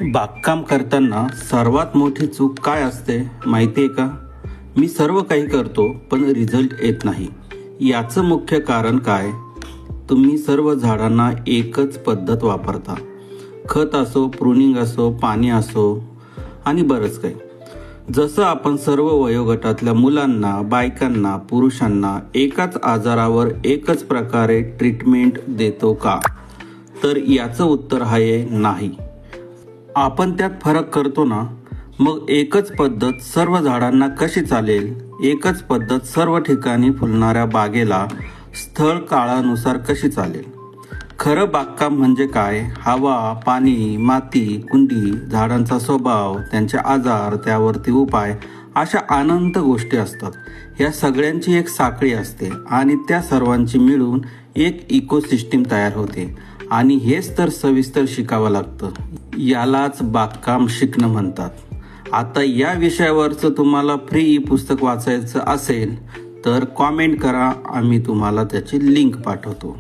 बागकाम करताना सर्वात मोठी चूक काय असते माहिती आहे का? मी सर्व काही करतो पण रिझल्ट येत नाही. याचं मुख्य कारण काय? तुम्ही सर्व झाडांना एकच पद्धत वापरता. खत असो, प्रूनिंग असो, पाणी असो आणि बरंच काही. जसं आपण सर्व वयोगटातल्या मुलांना, बायकांना, पुरुषांना एकाच आजारावर एकच प्रकारे ट्रीटमेंट देतो का? तर याचं उत्तर आहे नाही. आपण त्यात फरक करतो ना. मग एकच पद्धत सर्व झाडांना कशी चालेल? एकच पद्धत सर्व ठिकाणी फुलणाऱ्या बागेला स्थळ काळानुसार कशी चालेल? खरं बागकाम म्हणजे काय? हवा, पाणी, माती, कुंडी, झाडांचा स्वभाव, त्यांचे आजार, त्यावरती उपाय, अशा अनंत गोष्टी असतात. या सगळ्यांची एक साखळी असते आणि त्या सर्वांची मिळून एक इकोसिस्टीम तयार होते. आणि हेच तर सविस्तर शिकावं लागतं. यालाच बागकाम शिकणं म्हणतात. आता या विषयावरचं तुम्हाला फ्री ई पुस्तक वाचायचं असेल तर कॉमेंट करा, आम्ही तुम्हाला त्याची लिंक पाठवतो.